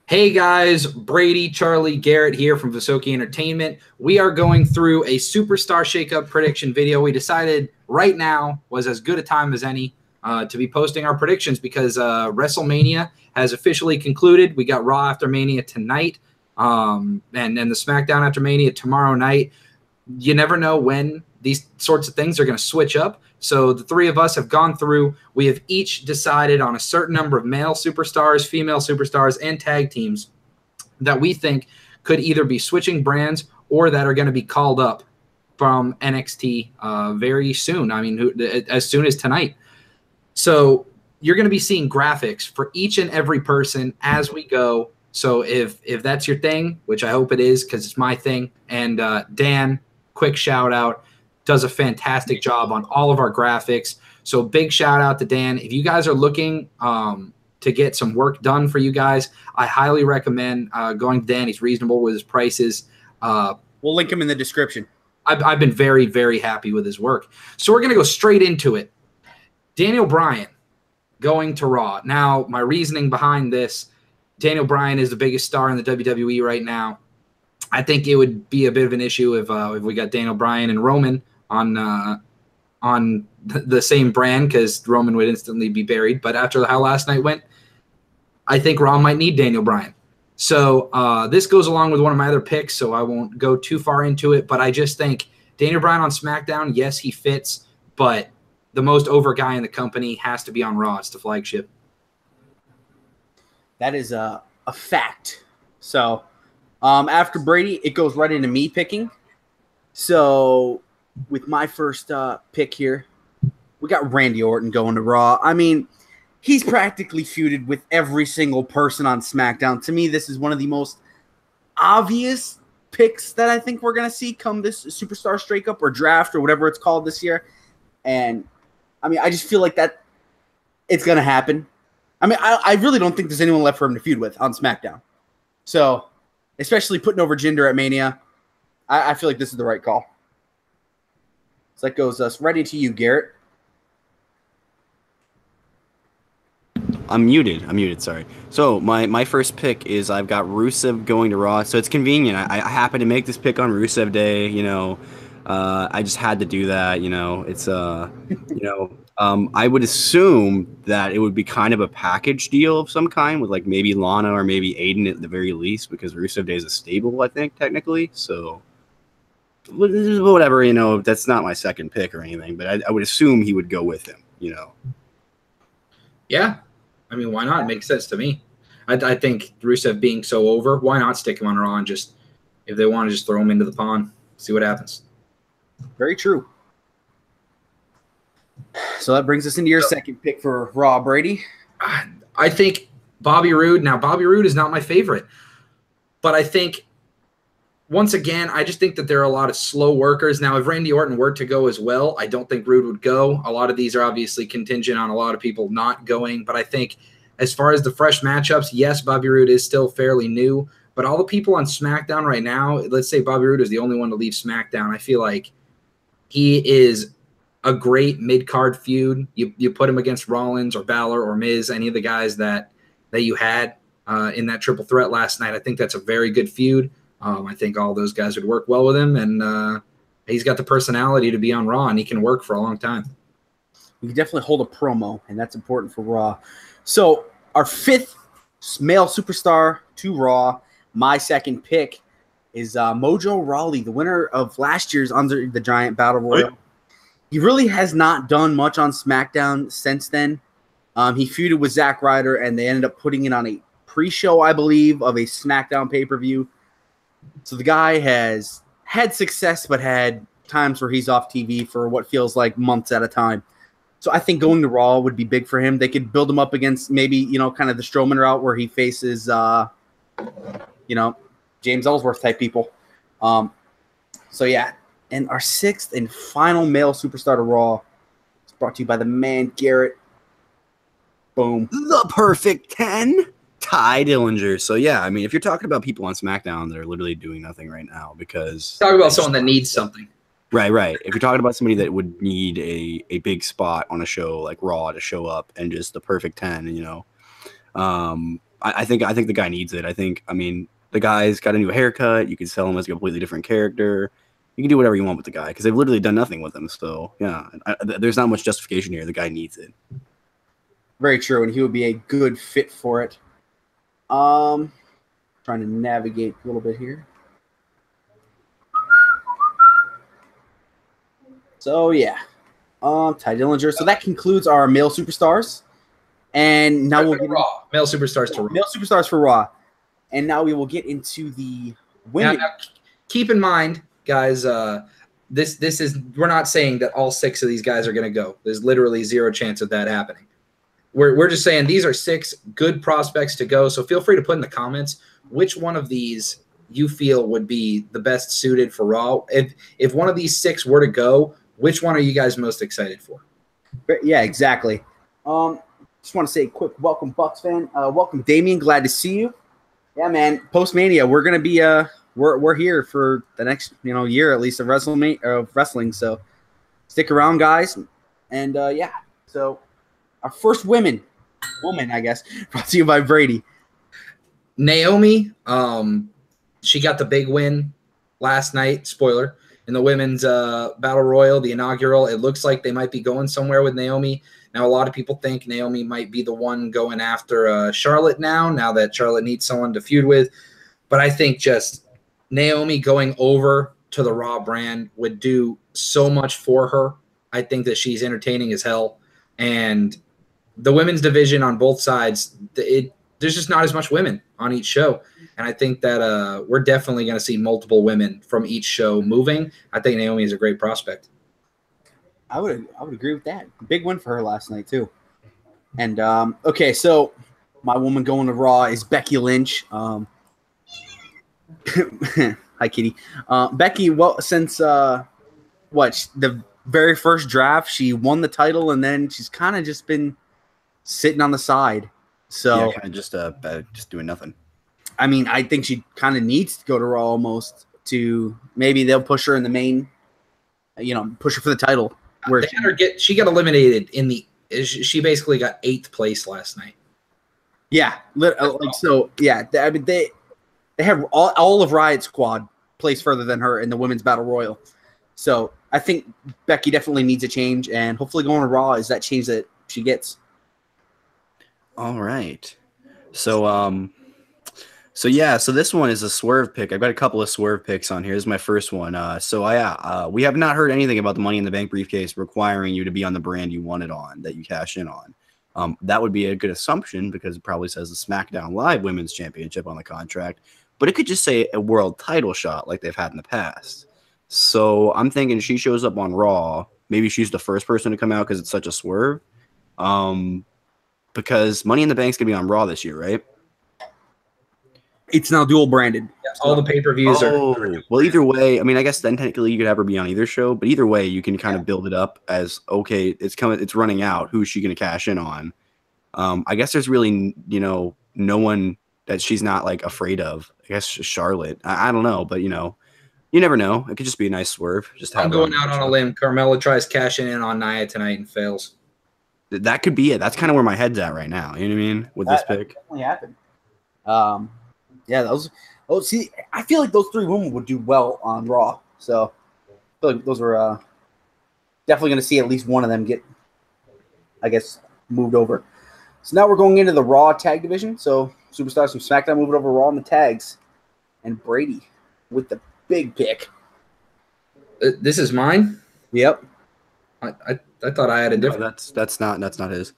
Hey guys, Brady, Charlie, Garrett here from Visokii Entertainment. We are going through a Superstar Shakeup prediction video. We decided right now was as good a time as any to be posting our predictions because WrestleMania has officially concluded. We got Raw after Mania tonight and the SmackDown after Mania tomorrow night. You never know when these sorts of things are going to switch up. So the three of us have gone through. We have each decided on a certain number of male superstars, female superstars, and tag teams that we think could either be switching brands or that are going to be called up from NXT very soon. I mean, as soon as tonight. So you're going to be seeing graphics for each and every person as we go. So if that's your thing, which I hope it is because it's my thing, and Dan, quick shout out, does a fantastic job on all of our graphics. So big shout out to Dan. If you guys are looking to get some work done for you guys, I highly recommend going to Dan. He's reasonable with his prices. We'll link him in the description. I've been very, very happy with his work. So we're going to go straight into it. Daniel Bryan going to Raw. Now, my reasoning behind this, Daniel Bryan is the biggest star in the WWE right now. I think it would be a bit of an issue if we got Daniel Bryan and Roman on the same brand, because Roman would instantly be buried. But after how last night went, I think Raw might need Daniel Bryan. So this goes along with one of my other picks, so I won't go too far into it. But I just think Daniel Bryan on SmackDown, yes, he fits, but the most over guy in the company has to be on Raw. It's the flagship. That is a fact. So after Brady, it goes right into me picking. So with my first pick here, we got Randy Orton going to Raw. I mean, he's practically feuded with every single person on SmackDown. To me, this is one of the most obvious picks that I think we're going to see come this Superstar Shakeup or draft or whatever it's called this year. And, I mean, I just feel like that it's going to happen. I mean, I really don't think there's anyone left for him to feud with on SmackDown. So, especially putting over Jinder at Mania, I feel like this is the right call. So that goes us right into you, Garrett. I'm muted, sorry. So my first pick is I've got Rusev going to Raw. So it's convenient. I happen to make this pick on Rusev Day, you know. I just had to do that, you know. It's I would assume that it would be kind of a package deal of some kind with like maybe Lana or maybe Aiden at the very least, because Rusev Day is a stable, I think, technically. So whatever, you know, that's not my second pick or anything, but I would assume he would go with him, you know. Yeah. I mean, why not? It makes sense to me. I think Rusev being so over, why not stick him on Raw and just, if they want to just throw him into the pond, see what happens. Very true. So that brings us into your second pick for Raw, Brady. I think Bobby Roode. Now, Bobby Roode is not my favorite, but I think, once again, I just think that there are a lot of slow workers. Now, if Randy Orton were to go as well, I don't think Roode would go. A lot of these are obviously contingent on a lot of people not going, but I think as far as the fresh matchups, yes, Bobby Roode is still fairly new, but all the people on SmackDown right now, let's say Bobby Roode is the only one to leave SmackDown, I feel like he is a great mid-card feud. You put him against Rollins or Balor or Miz, any of the guys that you had in that triple threat last night. I think that's a very good feud. I think all those guys would work well with him, and he's got the personality to be on Raw, and he can work for a long time. We can definitely hold a promo, and that's important for Raw. So our fifth male superstar to Raw, my second pick, is Mojo Rawley, the winner of last year's Under the Giant Battle Royal. He really has not done much on SmackDown since then. He feuded with Zack Ryder, and they ended up putting it on a pre-show, I believe, of a SmackDown pay-per-view. So the guy has had success, but had times where he's off TV for what feels like months at a time. So I think going to Raw would be big for him. They could build him up against maybe, you know, kind of the Strowman route where he faces, James Ellsworth type people. So yeah. And our sixth and final male superstar to Raw is brought to you by the man Garrett. Boom. The perfect 10. Ty Dillinger. So, yeah, I mean, if you're talking about people on SmackDown that are literally doing nothing right now because... Talk about someone that needs something. Right. If you're talking about somebody that would need a big spot on a show like Raw to show up and just the perfect 10, you know, I think the guy needs it. I mean, the guy's got a new haircut. You can sell him as a completely different character. You can do whatever you want with the guy because they've literally done nothing with him. So yeah, there's not much justification here. The guy needs it. Very true, and he would be a good fit for it. Trying to navigate a little bit here. So yeah, Ty Dillinger. So that concludes our male superstars, and now we'll get Raw. Male superstars to Raw. Male superstars for Raw, and now we will get into the women. Now, keep in mind, guys. This is we're not saying that all 6 of these guys are going to go. There's literally 0 chance of that happening. We're just saying these are 6 good prospects to go. So feel free to put in the comments which one of these you feel would be the best suited for Raw. If one of these 6 were to go, which one are you guys most excited for? Yeah, exactly. Just want to say a quick welcome, Bucks fan. Welcome, Damien. Glad to see you. Yeah, man. Post-Mania, we're gonna be we're here for the next year at least of wrestling. So stick around, guys. And yeah, so our first woman, I guess, brought to you by Brady. Naomi. She got the big win last night. Spoiler. In the women's battle royal, the inaugural, it looks like they might be going somewhere with Naomi. Now, a lot of people think Naomi might be the one going after Charlotte now that Charlotte needs someone to feud with. But I think just Naomi going over to the Raw brand would do so much for her. I think that she's entertaining as hell. And the women's division on both sides, there's just not as much women on each show. And I think that we're definitely going to see multiple women from each show moving. I think Naomi is a great prospect. I would agree with that. Big win for her last night too. And okay, so my woman going to Raw is Becky Lynch. Hi, Kitty. Becky, well, since the very first draft, she won the title, and then she's kind of just been sitting on the side. So yeah, kind of just doing nothing. I mean, I think she kind of needs to go to Raw almost to maybe they'll push her in the main, push her for the title. Where she got eliminated she basically got 8th place last night. Yeah, yeah. I mean, they have all of Riot Squad placed further than her in the women's battle royal. So I think Becky definitely needs a change, and hopefully going to Raw is that change that she gets. All right. So this one is a swerve pick. I've got a couple of swerve picks on here. This is my first one. We have not heard anything about the Money in the Bank briefcase requiring you to be on the brand you want it on, that you cash in on. That would be a good assumption because it probably says the SmackDown Live Women's Championship on the contract, but it could just say a world title shot like they've had in the past. So I'm thinking she shows up on Raw. Maybe she's the first person to come out because it's such a swerve. Because Money in the Bank's going to be on Raw this year, right? It's now dual branded. Yeah, all the pay-per-views are. Well, either way, I mean, I guess then technically you could have her be on either show, but either way, you can kind of build it up as, okay, it's running out. Who's she going to cash in on? I guess there's really, no one that she's not like afraid of. I guess Charlotte. I don't know, but you never know. It could just be a nice swerve. I'm going out on a limb. Carmella tries cashing in on Nia tonight and fails. That could be it. That's kind of where my head's at right now. You know what I mean? With this pick. Definitely happened. Yeah, see, I feel like those 3 women would do well on Raw. So I feel like those are definitely going to see at least one of them get, I guess, moved over. So now we're going into the Raw tag division. So superstars from SmackDown moving over Raw in the tags. And Brady with the big pick. This is mine? Yep. I thought I had a different. No, that's not his.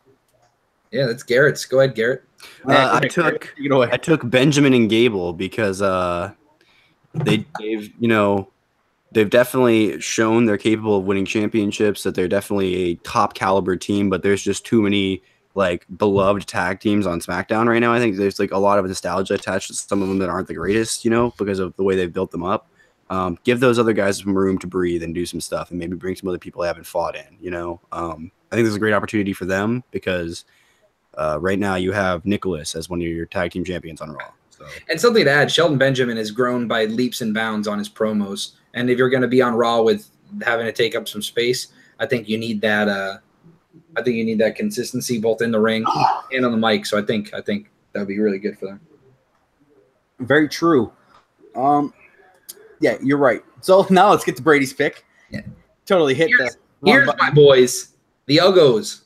Yeah, that's Garrett's. Go ahead, Garrett. I took Benjamin and Gable because they've definitely shown they're capable of winning championships, that they're definitely a top caliber team, but there's just too many like beloved tag teams on SmackDown right now. I think there's like a lot of nostalgia attached to some of them that aren't the greatest, because of the way they've built them up. Give those other guys some room to breathe and do some stuff, and maybe bring some other people they haven't fought in. I think there's a great opportunity for them because right now you have Nicholas as one of your tag team champions on Raw. So. And something to add, Shelton Benjamin has grown by leaps and bounds on his promos. And if you're going to be on Raw with having to take up some space, I think you need that. I think you need that consistency both in the ring and on the mic. So I think that would be really good for them. Very true. Yeah, you're right. So now let's get to Brady's pick. Yeah. Totally hit Here's my boys, the Uggos,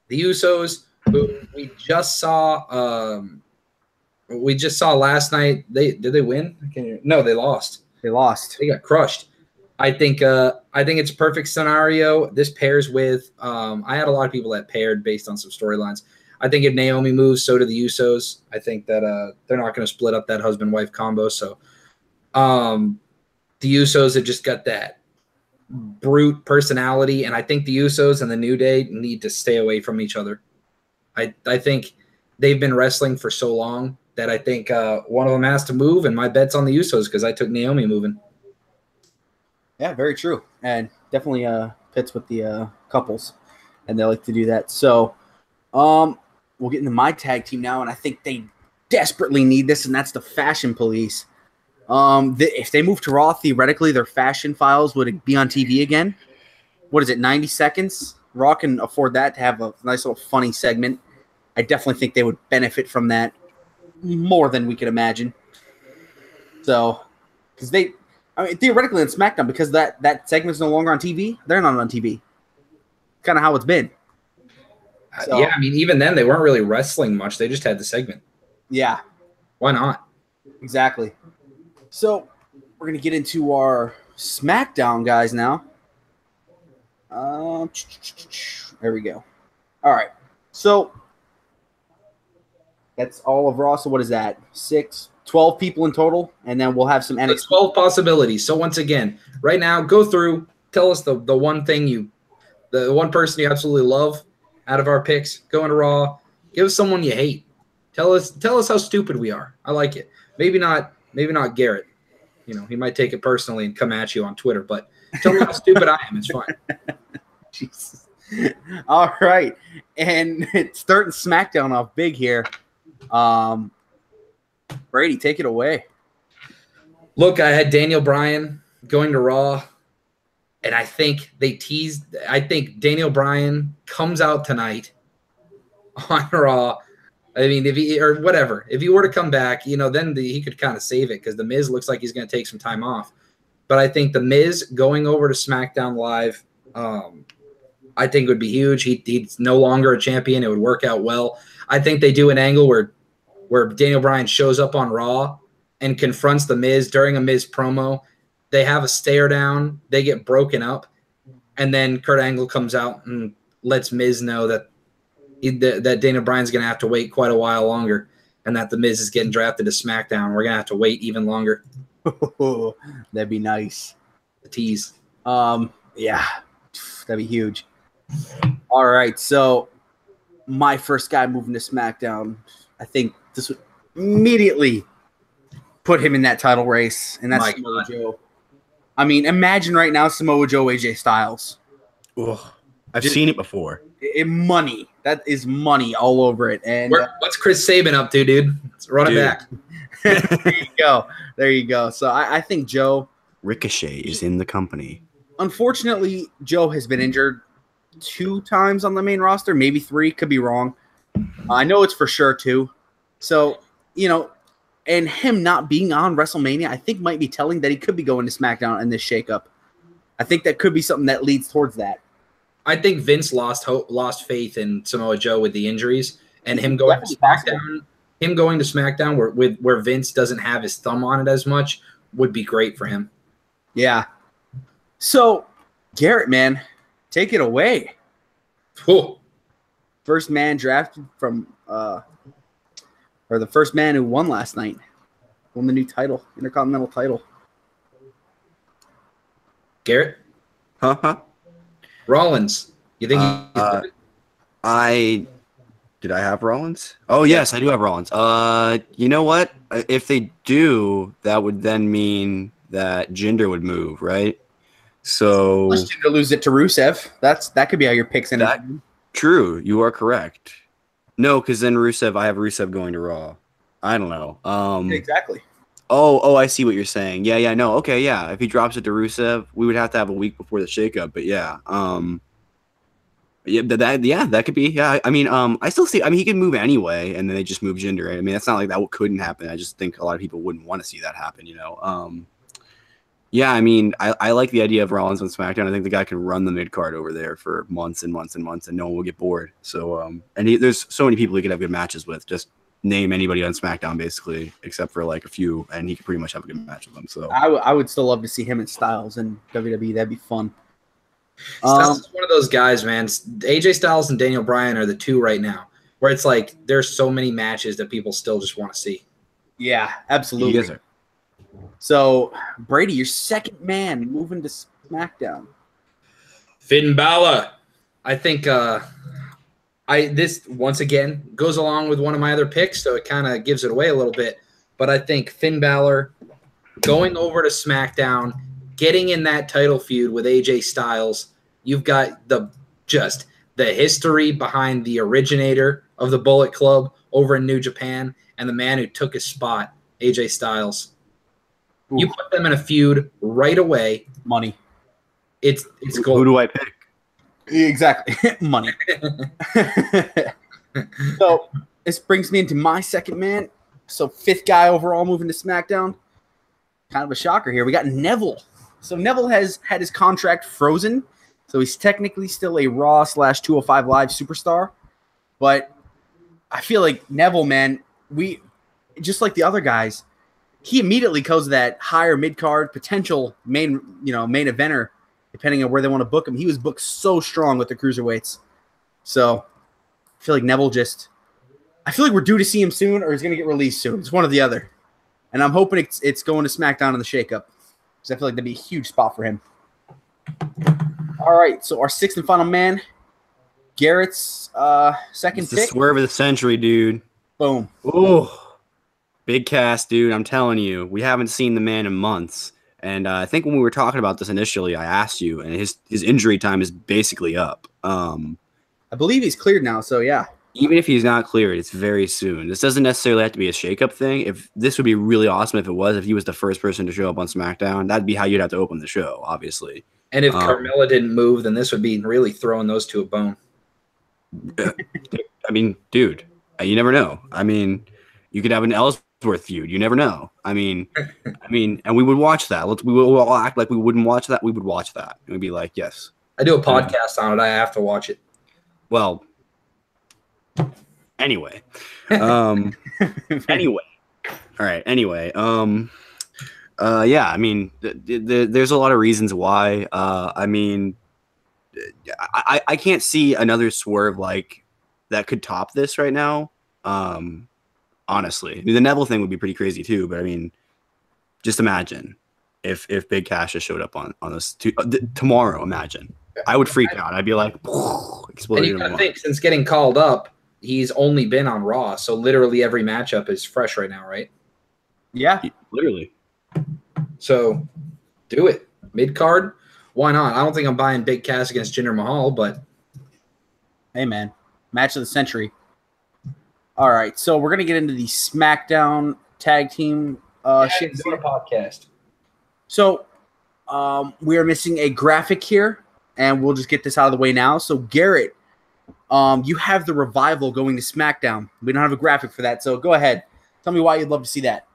the Usos, who we just saw. We just saw last night. Did they win? No, they lost. They lost. They got crushed. I think it's a perfect scenario. This pairs with. I had a lot of people that paired based on some storylines. I think if Naomi moves, so do the Usos. I think that they're not going to split up that husband-wife combo. So, the Usos have just got that brute personality, and I think the Usos and the New Day need to stay away from each other. I think they've been wrestling for so long that I think one of them has to move, and my bet's on the Usos because I took Naomi moving. Yeah, very true, and definitely fits with the couples, and they like to do that. So, we'll get into my tag team now, and I think they desperately need this, and that's the Fashion Police. If they move to Raw, theoretically, their fashion files would be on TV again. What is it, 90 seconds? Raw can afford that to have a nice little funny segment. I definitely think they would benefit from that more than we could imagine. So, because theoretically on SmackDown, because that segment's no longer on TV, they're not on TV. Kind of how it's been. So, yeah, I mean, even then, they weren't really wrestling much. They just had the segment. Yeah. Why not? Exactly. So, we're going to get into our SmackDown guys now. There we go. All right. So, that's all of Raw. So, what is that? 12 people in total, and then we'll have some NXT. 12 possibilities. So, once again, right now, go through. Tell us the one thing the one person you absolutely love out of our picks. Go into Raw. Give us someone you hate. Tell us how stupid we are. I like it. Maybe not Garrett. You know, he might take it personally and come at you on Twitter, but tell me how stupid I am. It's fine. Jesus. All right. And it's starting SmackDown off big here. Brady, take it away. Look, I had Daniel Bryan going to Raw, and I think they teased. I think Daniel Bryan comes out tonight on Raw. I mean, if he were to come back, you know, then he could kind of save it because The Miz looks like he's going to take some time off. But I think The Miz going over to SmackDown Live, I think would be huge. He's no longer a champion. It would work out well. I think they do an angle where Daniel Bryan shows up on Raw and confronts The Miz during a Miz promo. They have a stare down. They get broken up. And then Kurt Angle comes out and lets Miz know that Daniel Bryan's going to have to wait quite a while longer and that The Miz is getting drafted to SmackDown. We're going to have to wait even longer. That'd be nice. The tease. Yeah, that'd be huge. All right, so my first guy moving to SmackDown, I think this would immediately put him in that title race, and that's Samoa Joe. I mean, imagine right now Samoa Joe, AJ Styles. Ugh, I've seen it before. Money. That is money all over it. And what's Chris Sabin up to, dude? Let's run it back. There you go. So I think Joe. Ricochet is in the company. Unfortunately, Joe has been injured 2 times on the main roster, maybe 3. Could be wrong. I know it's for sure 2. So, you know, and him not being on WrestleMania, I think might be telling that he could be going to SmackDown in this shakeup. I think that could be something that leads towards that. I think Vince lost faith in Samoa Joe with the injuries, and him going to SmackDown. Him going to SmackDown where Vince doesn't have his thumb on it as much would be great for him. Yeah. So, Garrett, man, take it away. Cool. First man drafted from, or the first man who won last night, won the new title, Intercontinental title. Garrett? Huh? Rollins. You think Did I have Rollins? Oh, yes, I do have Rollins. You know what? If they do, that would then mean that Jinder would move, right? So unless Jinder lose it to Rusev, that could be how your picks end up. True, you are correct. No, because then I have Rusev going to Raw. I don't know. Exactly. Oh, I see what you're saying. Yeah, no, okay, yeah. If he drops it to Rusev, we would have to have a week before the shakeup. But yeah, Yeah, that could be. Yeah, I mean, I still see. I mean, he could move anyway, and then they just move Jinder. Right? I mean, that's not like that couldn't happen. I just think a lot of people wouldn't want to see that happen. Yeah, I mean, I like the idea of Rollins on SmackDown. I think the guy can run the mid card over there for months and months and months, and no one will get bored. So, there's so many people he could have good matches with. Just name anybody on SmackDown, basically, except for like a few, and he could pretty much have a good match with them. So, I would still love to see him and Styles in WWE. That'd be fun. Styles is one of those guys, man. AJ Styles and Daniel Bryan are the two right now where it's like there's so many matches that people still just want to see. Yeah, absolutely. Yes, sir. So, Brady, your second man moving to SmackDown. Finn Balor. I think this once again goes along with one of my other picks, so it kind of gives it away a little bit. But I think Finn Balor going over to SmackDown, getting in that title feud with AJ Styles. You've got the history behind the originator of the Bullet Club over in New Japan and the man who took his spot, AJ Styles. Ooh. You put them in a feud right away. Money. It's gold. Who do I pick? Exactly. Money. So this brings me into my second man. So fifth guy overall moving to SmackDown. Kind of a shocker here. We got Neville. So Neville has had his contract frozen. So he's technically still a Raw / 205 Live superstar. But I feel like Neville, man, we just like the other guys, he immediately goes to that higher mid-card potential main eventer, depending on where they want to book him. He was booked so strong with the cruiserweights. So I feel like Neville I feel like we're due to see him soon or he's going to get released soon. It's one or the other. And I'm hoping it's going to SmackDown in the Shakeup because I feel like that'd be a huge spot for him. All right, so our sixth and final man, Garrett's second pick. The swerve of the century, dude. Boom. Oh. Big Cass, dude, I'm telling you, we haven't seen the man in months. And I think when we were talking about this initially, I asked you, and his injury time is basically up. I believe he's cleared now, so yeah. Even if he's not cleared, it's very soon. This doesn't necessarily have to be a shakeup thing. This would be really awesome if he was the first person to show up on SmackDown. That'd be how you'd have to open the show, obviously. And if Carmella didn't move, then this would be really throwing those two a bone. I mean, dude, you never know. I mean, you could have an Ellsworth feud. You never know. I mean, and we would watch that. We will all act like we wouldn't watch that. We would watch that. It would be like, yes. I do a podcast on it. I have to watch it. Well, anyway. Anyway. All right. Anyway. Yeah, I mean, there's a lot of reasons why. I mean, I can't see another swerve like that could top this right now. Honestly, I mean, the Neville thing would be pretty crazy too. But I mean, just imagine if Big Cash just showed up on this tomorrow. Imagine, I would freak out. I'd be like, exploding. And you gotta think, since getting called up, he's only been on Raw, so literally every matchup is fresh right now, right? Yeah, literally. So, do it. Mid-card? Why not? I don't think I'm buying Big Cass against Jinder Mahal, but... Hey, man. Match of the century. All right, so we're going to get into the SmackDown tag team podcast. So, we are missing a graphic here, and we'll just get this out of the way now. So, Garrett, you have the Revival going to SmackDown. We don't have a graphic for that, so go ahead. Tell me why you'd love to see that.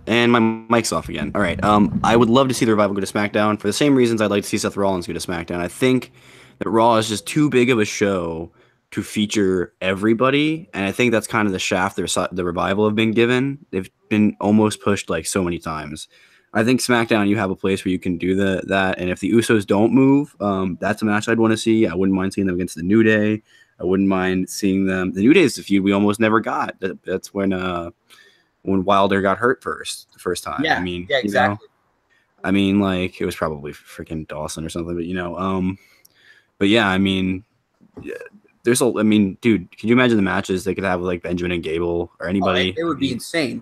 And my mic's off again. All right. I would love to see the Revival go to SmackDown for the same reasons I'd like to see Seth Rollins go to SmackDown. I think that Raw is just too big of a show to feature everybody, and I think that's kind of the shaft the Revival have been given. They've been almost pushed like so many times. I think SmackDown, you have a place where you can do that, and if the Usos don't move, that's a match I'd want to see. I wouldn't mind seeing them against the New Day. I wouldn't mind seeing them. The New Day is the feud we almost never got. That's when Wilder got hurt the first time. Yeah, I mean, yeah, exactly. I mean, like, it was probably freaking Dawson or something, but but yeah, I mean, dude, can you imagine the matches they could have with like Benjamin and Gable or anybody? It would be insane.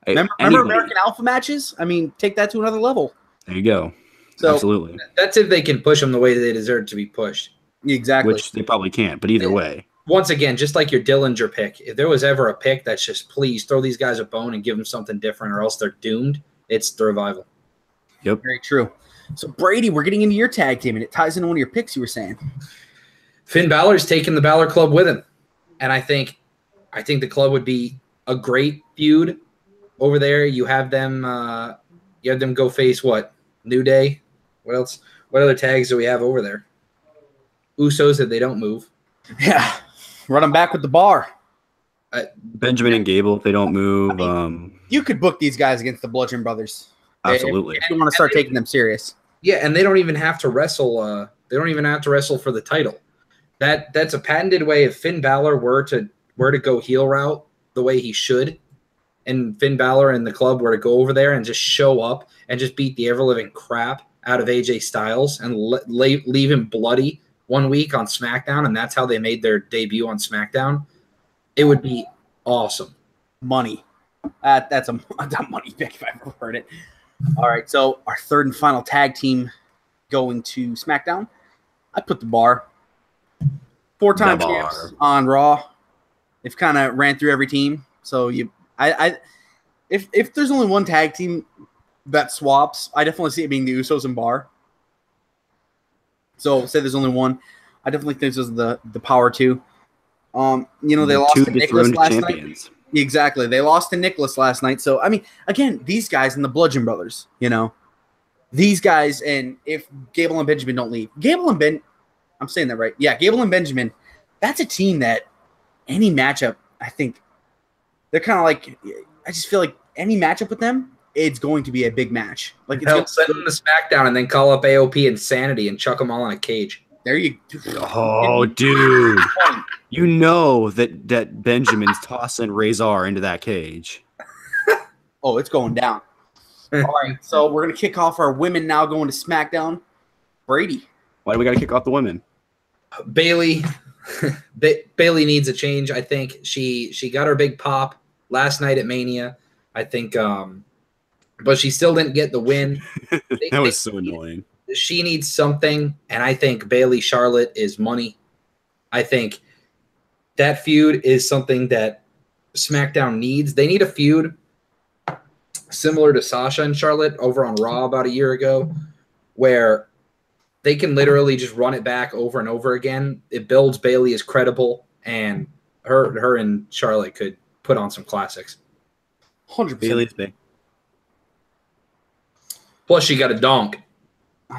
Remember American Alpha matches? I mean, take that to another level. There you go. So, absolutely. That's if they can push them the way they deserve to be pushed. Exactly. Which they probably can't, but either way. Once again, just like your Dillinger pick, if there was ever a pick that's just please throw these guys a bone and give them something different or else they're doomed, it's the Revival. Yep. Very true. So Brady, we're getting into your tag team, and it ties into one of your picks you were saying. Finn Balor's taking the Balor Club with him, and I think the club would be a great feud over there. You have them go face what? New Day. What else? What other tags do we have over there? Usos if they don't move. Yeah, run them back with the bar. Benjamin and Gable if they don't move. I mean, you could book these guys against the Bludgeon Brothers. Absolutely. If you want to start taking them serious. Yeah, and they don't even have to wrestle. They don't even have to wrestle for the title. That's a patented way. If Finn Balor were to go heel route the way he should, and Finn Balor and the club were to go over there and just show up and just beat the ever-living crap out of AJ Styles and leave him bloody 1 week on SmackDown, and that's how they made their debut on SmackDown, it would be awesome. Money. That's a money pick if I've ever heard it. All right, so our third and final tag team going to SmackDown. I put the Bar. 4-time champs on Raw. They've kind of ran through every team. So if there's only one tag team that swaps, I definitely see it being the Usos and Bar. So say there's only one. I definitely think this is the power two. They lost to Nicholas last night. Exactly. They lost to Nicholas last night. So, I mean, again, these guys and the Bludgeon Brothers, these guys, and if Gable and Benjamin don't leave. I'm saying that right. Yeah, Gable and Benjamin, that's a team that any matchup, I think, they're kind of like, I just feel like any matchup with them, it's going to be a big match. Like, send them to SmackDown and then call up AOP Insanity and chuck them all in a cage. There you go. Oh, dude. You know that Benjamin's tossing Razor into that cage. Oh, it's going down. All right, so we're going to kick off our women now going to SmackDown. Brady. Why do we got to kick off the women? Bayley needs a change. I think she got her big pop last night at Mania. I think, but she still didn't get the win. That was so annoying. She needs something, and I think Bayley Charlotte is money. I think that feud is something that SmackDown needs. They need a feud similar to Sasha and Charlotte over on Raw about a year ago, where they can literally just run it back over and over again. It builds Bayley as credible, and her and Charlotte could put on some classics. 100%. Bayley's big. Plus, she got a donk.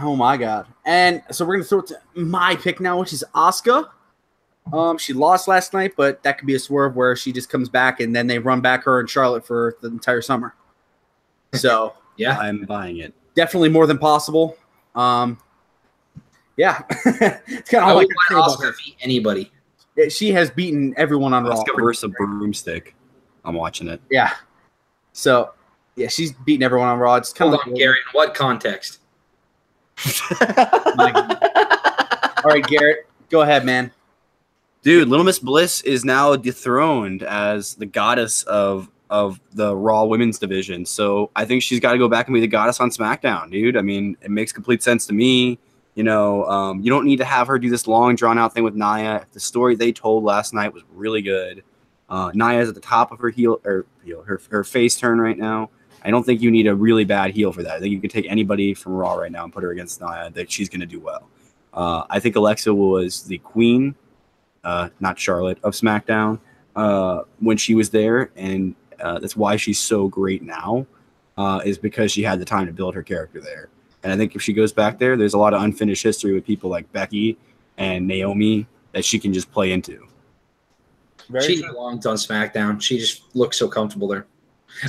Oh, my God. And so we're going to throw it to my pick now, which is Asuka. She lost last night, but that could be a swerve where she just comes back and then they run back her and Charlotte for the entire summer. So, yeah. I'm buying it. Definitely more than possible. Yeah. It's kind of all I can say about her. Beat anybody. She has beaten everyone on Raw. Asuka versus a broomstick. I'm watching it. Yeah. So, yeah, she's beaten everyone on Raw. It's kind of like Garrett, in what context? All right, Garrett, go ahead, man. Dude, Little Miss Bliss is now dethroned as the goddess of the Raw women's division. So I think she's got to go back and be the goddess on SmackDown, dude. I mean, it makes complete sense to me. You don't need to have her do this long, drawn-out thing with Nia. The story they told last night was really good. Nia's at the top of her her face turn right now. I don't think you need a really bad heel for that. I think you can take anybody from Raw right now and put her against Nia. That she's going to do well. I think Alexa was the queen, not Charlotte, of SmackDown when she was there, and that's why she's so great now, is because she had the time to build her character there. And I think if she goes back there, there's a lot of unfinished history with people like Becky and Naomi that she can just play into. She belongs on SmackDown. She just looks so comfortable there.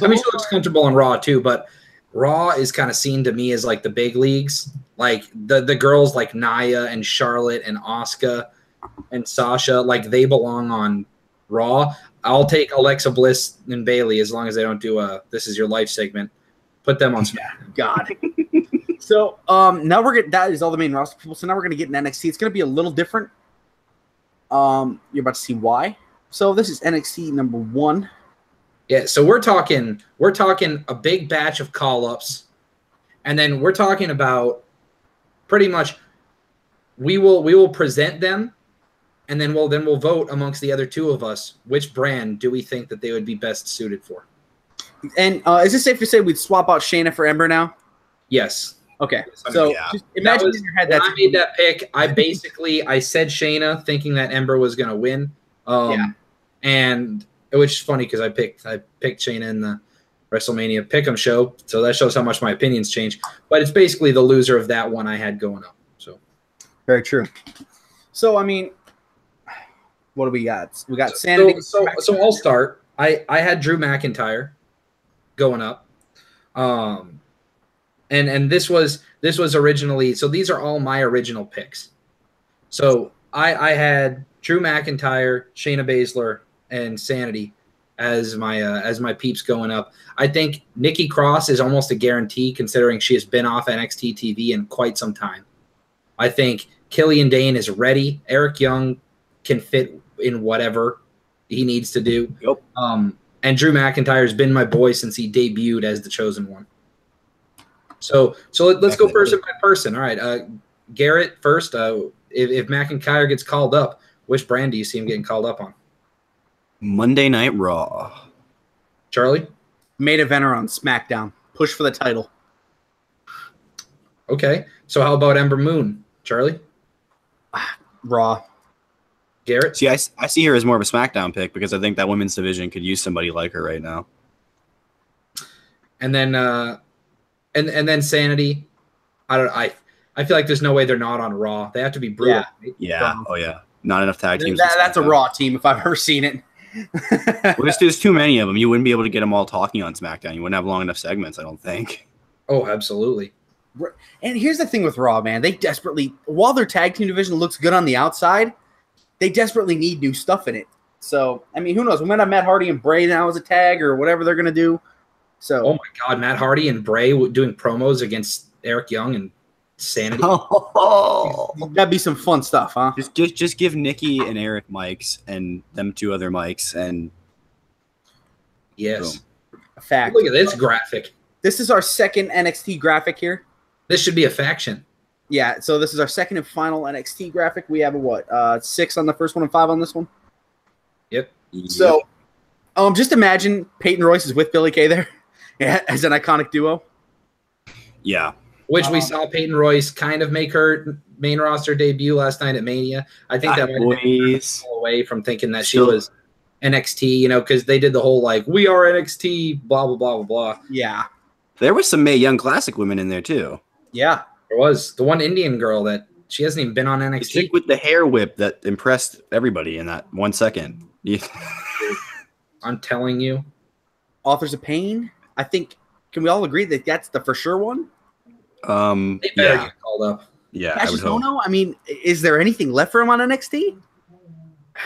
I mean, she looks comfortable on Raw too, but Raw is kind of seen to me as like the big leagues. Like the girls like Nia and Charlotte and Asuka and Sasha, like they belong on Raw. I'll take Alexa Bliss and Bayley as long as they don't do a "This Is Your Life" segment. Put them on SmackDown. God. So now that is all the main roster people. So now we're gonna get in NXT. It's gonna be a little different. You're about to see why. So this is NXT number 1. Yeah, so we're talking a big batch of call-ups, and then we're talking about pretty much we will present them, and then we'll vote amongst the other two of us which brand do we think that they would be best suited for. And is it safe to say we'd swap out Shayna for Ember now? Yes. Okay, so just imagine in your head when I made that pick. I said Shayna, thinking that Ember was going to win. And which is funny because I picked Shayna in the WrestleMania Pick'em show, so that shows how much my opinions change. But it's basically the loser of that one I had going up. So very true. So I mean, what do we got? We got Sanity. So I'll start. I had Drew McIntyre going up. And this was originally, so these are all my original picks. So I had Drew McIntyre, Shayna Baszler, and Sanity as my peeps going up. I think Nikki Cross is almost a guarantee considering she has been off NXT TV in quite some time. I think Killian Dane is ready. Eric Young can fit in whatever he needs to do. Yep. And Drew McIntyre has been my boy since he debuted as the Chosen One. So let's go person by person. All right, Garrett first. If McIntyre gets called up, which brand do you see him getting called up on? Monday Night Raw. Charlie? Main eventer on SmackDown. Push for the title. Okay. So how about Ember Moon? Charlie? Raw. Garrett? See, I see her as more of a SmackDown pick because I think that women's division could use somebody like her right now. And then and then Sanity. I feel like there's no way they're not on Raw. They have to be brutal. Yeah. Oh yeah. Not enough tag teams. That's a Raw team if I've ever seen it. Well, there's too many of them. You wouldn't be able to get them all talking on SmackDown. You wouldn't have long enough segments, I don't think. Oh, absolutely. And here's the thing with Raw, man. They desperately, while their tag team division looks good on the outside, they desperately need new stuff in it. So, I mean, who knows? We might have Matt Hardy and Bray now as a tag or whatever they're going to do. So, oh, my God. Matt Hardy and Bray doing promos against Eric Young and Sanity. That'd be some fun stuff, huh? Just give Nikki and Eric mics and them two other mics and yes, boom. A fact. Look at this graphic. This is our second NXT graphic here. This should be a faction. Yeah, so this is our second and final NXT graphic. We have a what? 6 on the first one and 5 on this one. Yep. So, just imagine Peyton Royce is with Billie Kay there as an iconic duo. Yeah. Which we saw Peyton Royce kind of make her main roster debut last night at Mania. I think that might have been away from thinking that she was NXT, because they did the whole we are NXT, blah, blah, blah, blah, blah. Yeah. There was some Mae Young Classic women in there too. Yeah. There was. The one Indian girl that she hasn't even been on NXT. The chick with the hair whip that impressed everybody in that 1 second. I'm telling you. Authors of Pain. I think, can we all agree that that's the for sure one? They better get called up. Yeah, I just don't know. I mean, is there anything left for him on NXT?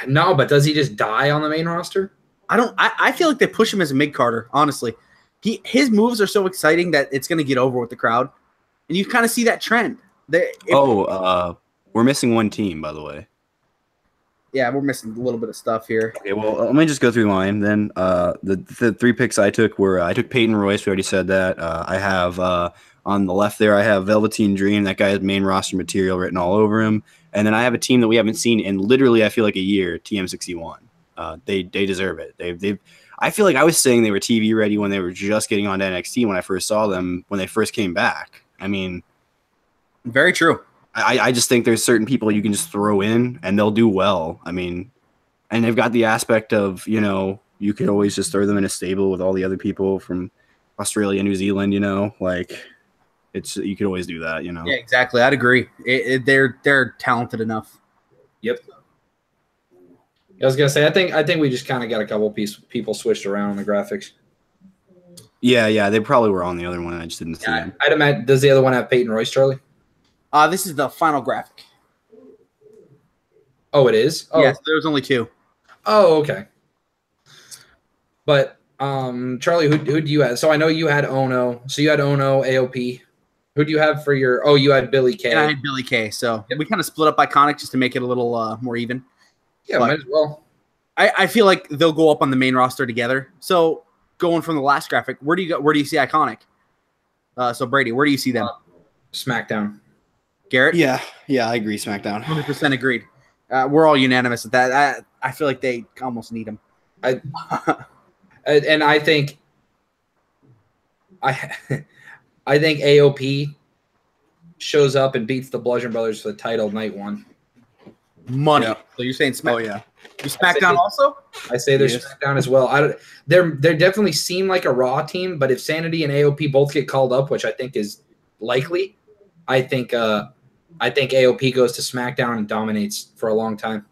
No, but does he just die on the main roster? I feel like they push him as a mid-carder, honestly. His moves are so exciting that it's going to get over with the crowd. And you kind of see that trend. We're missing one team, by the way. Yeah, we're missing a little bit of stuff here. Okay, well, let me just go through mine then. The 3 picks I took were I took Peyton Royce. We already said that. I have on the left there, I have Velveteen Dream. That guy has main roster material written all over him. And then I have a team that we haven't seen in literally, I feel like, a year, TM61. They deserve it. I feel like I was saying they were TV ready when they were just getting on to NXT when I first saw them, when they first came back. I mean, very true. I just think there's certain people you can just throw in and they'll do well. I mean, and they've got the aspect of, you could always just throw them in a stable with all the other people from Australia, New Zealand, you could always do that, Yeah, exactly. I'd agree. They're talented enough. Yep. I was gonna say, I think we just kind of got a couple people switched around on the graphics. Yeah, they probably were on the other one. I just didn't see them. I'd imagine. Does the other one have Peyton Royce, Charlie? This is the final graphic. Oh, it is. Oh. Yes, there's only 2. Oh, okay. But Charlie, who do you have? So I know you had Ono. So you had Ono, AOP. Who do you have for your? Oh, you had Billie Kay. And I had Billie Kay. So we kind of split up Iconic just to make it a little more even. Yeah, might as well. I feel like they'll go up on the main roster together. So going from the last graphic, where do you see Iconic? So Brady, where do you see them? SmackDown. Garrett? Yeah, I agree. SmackDown. 100% agreed. We're all unanimous at that. I feel like they almost need him. And I think AOP shows up and beats the Bludgeon Brothers for the title night 1. Money. Yeah. So you're saying SmackDown? Oh yeah. You SmackDown also? I say they're Yes. SmackDown as well. They definitely seem like a Raw team, but if Sanity and AOP both get called up, which I think is likely, I think AOP goes to SmackDown and dominates for a long time.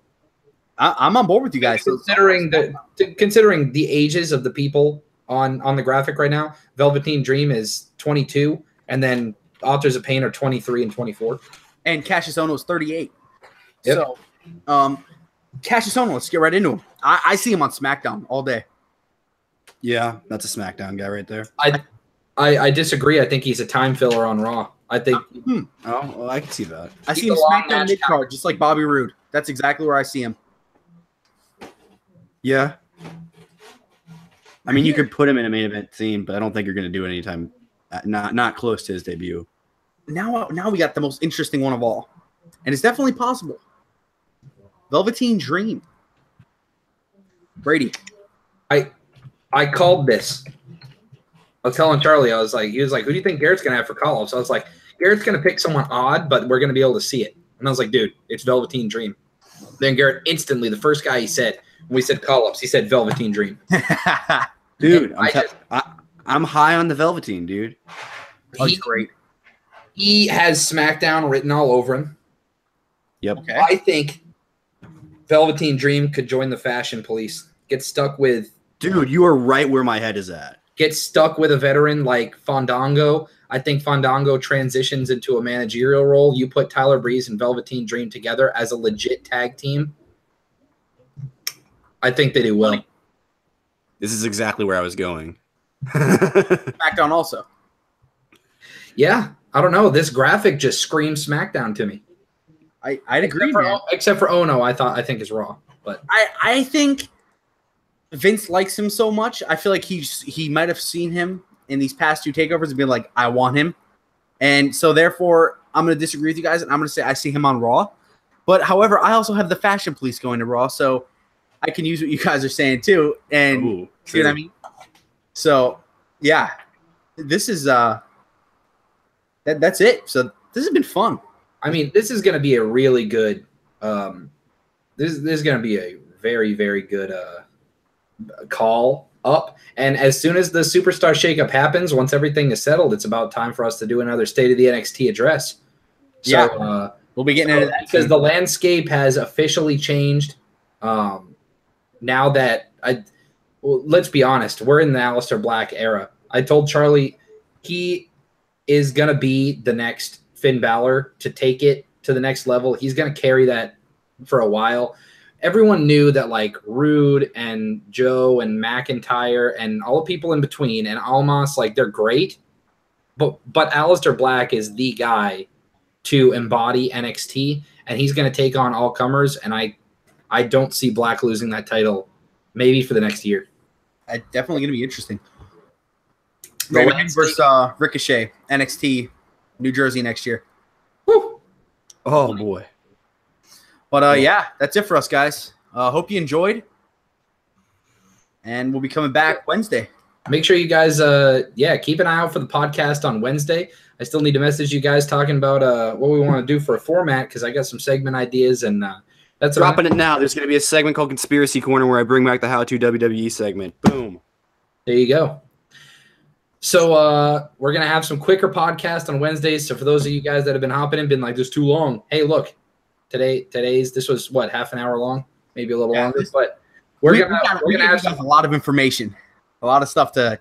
I'm on board with you guys. Considering the ages of the people on the graphic right now, Velveteen Dream is 22, and then Authors of Pain are 23 and 24. And Cassius Ohno is 38. Yep. So, Cassius Ohno, let's get right into him. I see him on SmackDown all day. Yeah, that's a SmackDown guy right there. I disagree. I think he's a time filler on Raw. I think Oh, well, I can see that. I He's see him a long SmackDown match mid-card, just like Bobby Roode. That's exactly where I see him. Yeah. I mean, you could put him in a main event scene, but I don't think you're going to do it anytime not close to his debut. Now we got the most interesting one of all. And it's definitely possible. Velveteen Dream. Brady. I called this. I was telling Charlie, he was like, who do you think Garrett's going to have for call-ups? I was like, Garrett's going to pick someone odd, but we're going to be able to see it. And I was like, dude, it's Velveteen Dream. Then Garrett instantly, the first guy he said, when we said call-ups, he said Velveteen Dream. Dude, I'm high on the Velveteen, dude. He's great. He has SmackDown written all over him. Yep. Okay. I think Velveteen Dream could join the Fashion Police. Get stuck with Dude, you are right where my head is at. a veteran like Fandango. I think Fandango transitions into a managerial role. You put Tyler Breeze and Velveteen Dream together as a legit tag team. I think they do well. This is exactly where I was going. SmackDown also. Yeah, I don't know. This graphic just screams SmackDown to me. I'd agree, man. Except for Ono, I think is Raw. But I think Vince likes him so much. I feel like he might have seen him in these past 2 takeovers and been like, I want him. And so therefore, I'm going to disagree with you guys, and I'm going to say I see him on Raw. But however, I also have the Fashion Police going to Raw, so I can use what you guys are saying too. And Ooh, see what I mean? So yeah, this is that's it. So this has been fun. I mean, this is going to be a really good. This is going to be a very, very good call up. And as soon as the Superstar Shakeup happens, once everything is settled, it's about time for us to do another State of the NXT address. So, Yeah. We'll be getting into that because the landscape has officially changed. Now that let's be honest, we're in the Aleister Black era. I told Charlie he is going to be the next Finn Balor to take it to the next level. He's going to carry that for a while. Everyone knew that like Rude and Joe and McIntyre and all the people in between and Almas, like they're great, but Aleister Black is the guy to embody NXT, and he's going to take on all comers. And I don't see Black losing that title maybe for the next year. Definitely going to be interesting. Raven versus Ricochet, NXT, New Jersey next year. Woo. Oh, boy. But yeah, that's it for us, guys. Hope you enjoyed. And we'll be coming back Wednesday. Make sure you guys, keep an eye out for the podcast on Wednesday. I still need to message you guys talking about what we want to do for a format because I got some segment ideas and that's Dropping it now. There's going to be a segment called Conspiracy Corner where I bring back the How To WWE segment. Boom. There you go. So we're going to have some quicker podcasts on Wednesdays. So for those of you guys that have been hopping in, been like, this is too long. Hey, look, this was what, half an hour long, maybe a little longer, but we're gonna have a lot of information, a lot of stuff to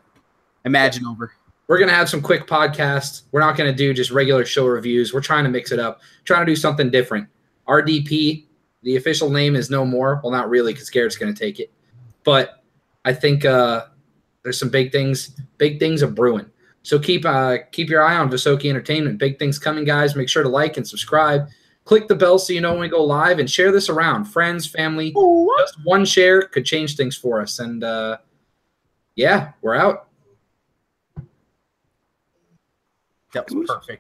imagine over. We're going to have some quick podcasts. We're not going to do just regular show reviews. We're trying to mix it up, trying to do something different. RDP, the official name is No More. Well, not really because Garrett's going to take it. But I think there's some big things are brewing. So keep your eye on Visokii Entertainment. Big things coming, guys. Make sure to like and subscribe. Click the bell so you know when we go live and share this around. Friends, family. Just one share could change things for us. And, we're out. That was perfect.